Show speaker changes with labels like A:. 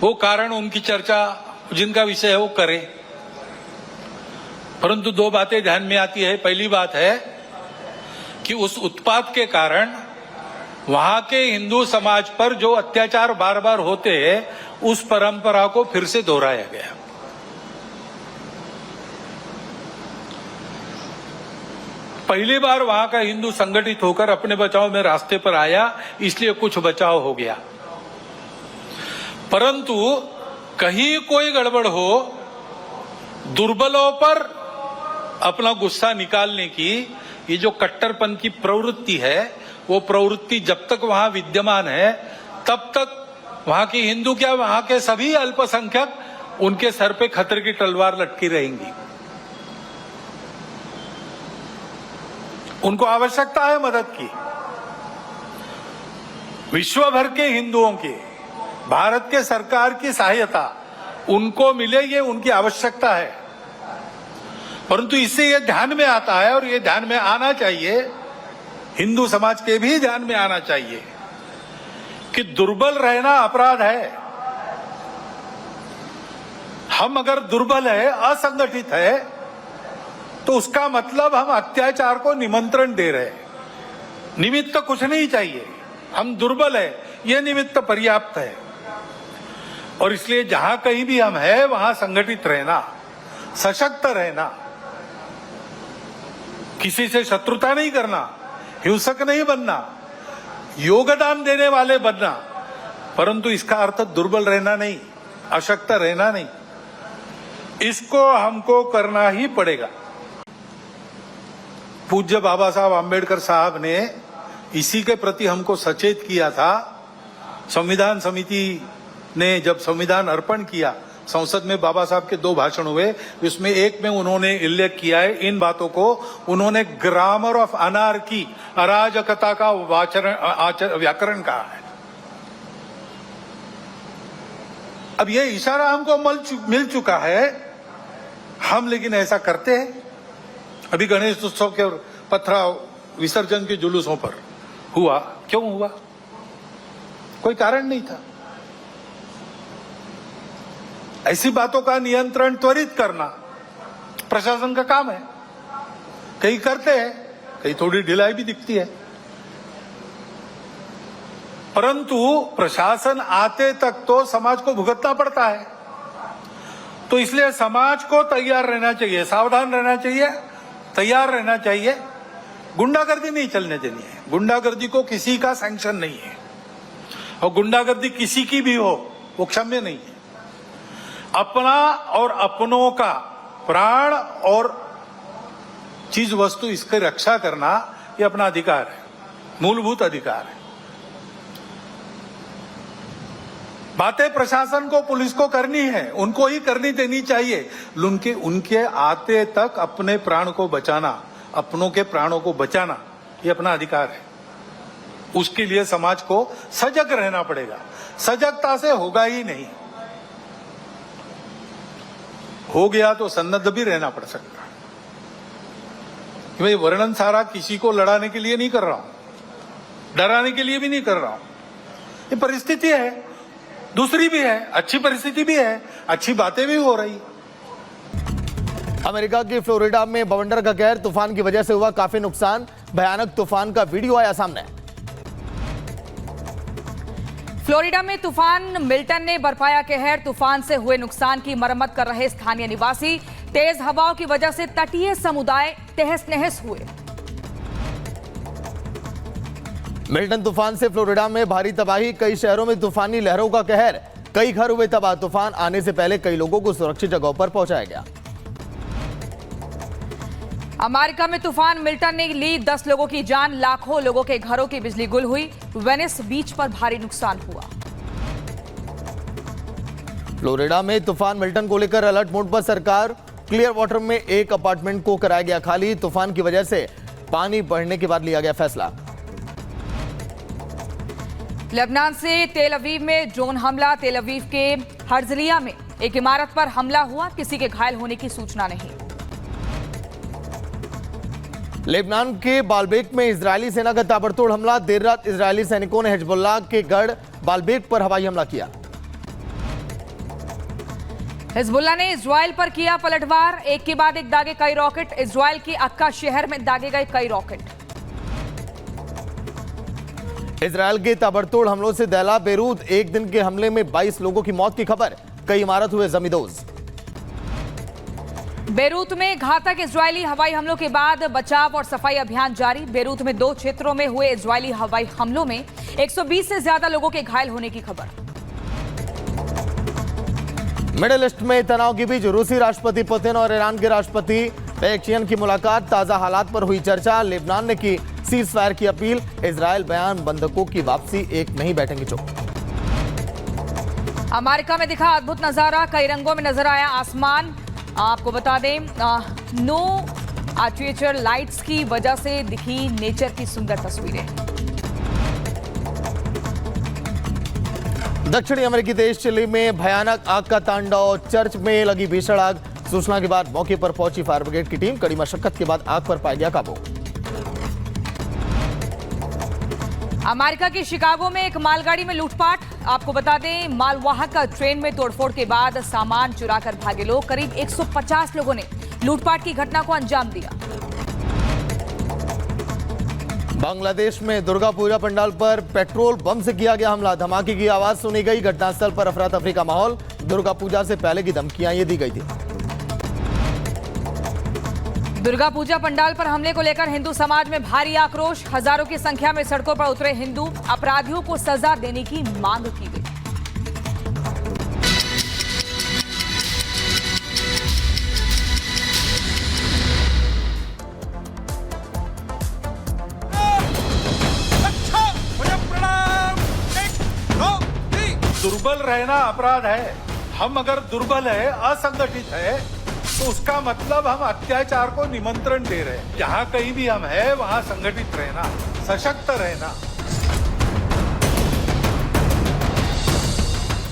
A: वो कारण उनकी चर्चा जिनका विषय है वो करें, परंतु दो बातें ध्यान में आती है। पहली बात है कि उस उत्पात के कारण वहां के हिंदू समाज पर जो अत्याचार बार बार होते हैं उस परंपरा को फिर से दोहराया गया। पहली बार वहां का हिंदू संगठित होकर अपने बचाव में रास्ते पर आया, इसलिए कुछ बचाव हो गया। परंतु कहीं कोई गड़बड़ हो, दुर्बलों पर अपना गुस्सा निकालने की ये जो कट्टरपन की प्रवृत्ति है, वो प्रवृत्ति जब तक वहां विद्यमान है तब तक वहां की हिंदू क्या वहां के सभी अल्पसंख्यक उनके सर पे खतरे की तलवार लटकी रहेंगी। उनको आवश्यकता है मदद की। विश्व भर के हिंदुओं की, भारत के सरकार की सहायता उनको मिले, ये उनकी आवश्यकता है। परंतु इससे ये ध्यान में आता है और ये ध्यान में आना चाहिए, हिंदू समाज के भी ध्यान में आना चाहिए कि दुर्बल रहना अपराध है। हम अगर दुर्बल है, असंगठित है, तो उसका मतलब हम अत्याचार को निमंत्रण दे रहे हैं। निमित्त कुछ नहीं चाहिए, हम दुर्बल है, यह निमित्त पर्याप्त है। और इसलिए जहां कहीं भी हम है वहां संगठित रहना, सशक्त रहना, किसी से शत्रुता नहीं करना, हिंसक नहीं बनना, योगदान देने वाले बनना, परंतु इसका अर्थ दुर्बल रहना नहीं, अशक्त रहना नहीं। इसको हमको करना ही पड़ेगा। पूज्य बाबा साहब आंबेडकर साहब ने इसी के प्रति हमको सचेत किया था। संविधान समिति ने जब संविधान अर्पण किया, संसद में बाबा साहब के 2 भाषण हुए, उसमें एक में उन्होंने उल्लेख किया है इन बातों को। उन्होंने ग्रामर ऑफ अनार्की, अराजकता का व्याकरण कहा है। अब ये इशारा हमको मिल चुका है, हम लेकिन ऐसा करते हैं। अभी गणेश उत्सव के पथराव विसर्जन के जुलूसों पर हुआ, क्यों हुआ? कोई कारण नहीं था। ऐसी बातों का नियंत्रण त्वरित करना प्रशासन का काम है। कहीं करते हैं, कहीं थोड़ी ढिलाई भी दिखती है, परंतु प्रशासन आते तक तो समाज को भुगतना पड़ता है। तो इसलिए समाज को तैयार रहना चाहिए, सावधान रहना चाहिए, तैयार रहना चाहिए। गुंडागर्दी नहीं चलने देनी है। गुंडागर्दी को किसी का सैंक्शन नहीं है, और गुंडागर्दी किसी की भी हो वो क्षम्य नहीं है। अपना और अपनों का प्राण और चीज वस्तु, इसकी रक्षा करना ये अपना अधिकार है, मूलभूत अधिकार है। बातें प्रशासन को, पुलिस को करनी है, उनको ही करनी देनी चाहिए। उनके आते तक अपने प्राण को बचाना, अपनों के प्राणों को बचाना, ये अपना अधिकार है। उसके लिए समाज को सजग रहना पड़ेगा। सजगता से होगा ही नहीं, हो गया तो सन्नद्ध भी रहना पड़ सकता है। भाई वर्णन सारा किसी को लड़ाने के लिए नहीं कर रहा हूं, डराने के लिए भी नहीं कर रहा हूं। ये परिस्थिति है, दूसरी भी है, अच्छी परिस्थिति भी है, अच्छी बातें भी हो रही।
B: अमेरिका की फ्लोरिडा में बवंडर का कहर, तूफान की वजह से हुआ काफी नुकसान। भयानक तूफान का वीडियो आया सामने।
C: फ्लोरिडा में तूफान मिल्टन ने बरपाया कहर। तूफान से हुए नुकसान की मरम्मत कर रहे स्थानीय निवासी। तेज हवाओं की वजह से तटीय समुदाय तहस नहस हुए।
B: मिल्टन तूफान से फ्लोरिडा में भारी तबाही, कई शहरों में तूफानी लहरों का कहर, कई घर हुए तबाह। तूफान आने से पहले कई लोगों को सुरक्षित जगहों पर पहुंचाया गया।
C: अमेरिका में तूफान मिल्टन ने ली 10 लोगों की जान, लाखों लोगों के घरों की बिजली गुल हुई। वेनिस बीच पर भारी नुकसान हुआ।
B: फ्लोरिडा में तूफान मिल्टन को लेकर अलर्ट मोड पर सरकार। क्लियर वाटर में एक अपार्टमेंट को कराया गया खाली। तूफान की वजह से पानी बढ़ने के बाद लिया गया फैसला।
C: लेबनान से तेल अवीव में ड्रोन हमला। तेल अवीव के हर्जलिया में एक इमारत पर हमला हुआ, किसी के घायल होने की सूचना नहीं।
B: लेबनान के बालबेक में इजरायली सेना का ताबड़तोड़ हमला। देर रात इजरायली सैनिकों ने हिजबुल्लाह के गढ़ बालबेक पर हवाई हमला किया।
C: हिजबुल्लाह ने इजराइल पर किया पलटवार, एक के बाद एक दागे कई रॉकेट। इजराइल के अक्का शहर में दागे गए कई रॉकेट।
B: इजराइल के ताबड़तोड़ हमलों से दहला बेरूत, एक दिन के हमले में 22 लोगों की मौत की खबर, कई इमारत हुए जमींदोज।
C: बेरूत में घातक इजरायली हवाई हमलों के बाद बचाव और सफाई अभियान जारी। बेरूत में 2 क्षेत्रों में हुए इजरायली हवाई हमलों में 120 से ज्यादा लोगों के घायल होने की खबर।
B: मिडिल ईस्ट में तनाव के बीच रूसी राष्ट्रपति पुतिन और ईरान के राष्ट्रपति पेजेश्कियान की मुलाकात, ताजा हालात पर हुई चर्चा। लेबनान ने की सीज फायर की अपील, इजराइल बयान बंधकों की वापसी, एक नहीं बैठेंगे चुप।
C: अमेरिका में दिखा अद्भुत नजारा, कई रंगों में नजर आया आसमान। आपको बता दें, नो आर्टिफिशियल लाइट्स की वजह से दिखी नेचर की सुंदर तस्वीरें।
B: दक्षिणी अमेरिकी देश चिली में भयानक आग का तांडव, चर्च में लगी भीषण आग। सूचना के बाद मौके पर पहुंची फायर ब्रिगेड की टीम, कड़ी मशक्कत के बाद आग पर पाया गया काबू।
C: अमेरिका के शिकागो में एक मालगाड़ी में लूटपाट। आपको बता दें, मालवाहक ट्रेन में तोड़फोड़ के बाद सामान चुराकर भागे लोग, करीब 150 लोगों ने लूटपाट की घटना को अंजाम दिया।
B: बांग्लादेश में दुर्गा पूजा पंडाल पर पेट्रोल बम से किया गया हमला, धमाके की आवाज सुनी गई, घटनास्थल पर अफरा तफरी का माहौल। दुर्गा पूजा से पहले की धमकियां ये दी गई थी।
C: दुर्गा पूजा पंडाल पर हमले को लेकर हिंदू समाज में भारी आक्रोश, हजारों की संख्या में सड़कों पर उतरे हिंदू, अपराधियों को सजा देने की मांग की गई।
A: दुर्बल रहना अपराध है। हम अगर दुर्बल है, असंगठित है, तो उसका मतलब हम अत्याचार को निमंत्रण दे रहे हैं। जहां कहीं भी हम है, वहां संगठित रहना, सशक्त रहना,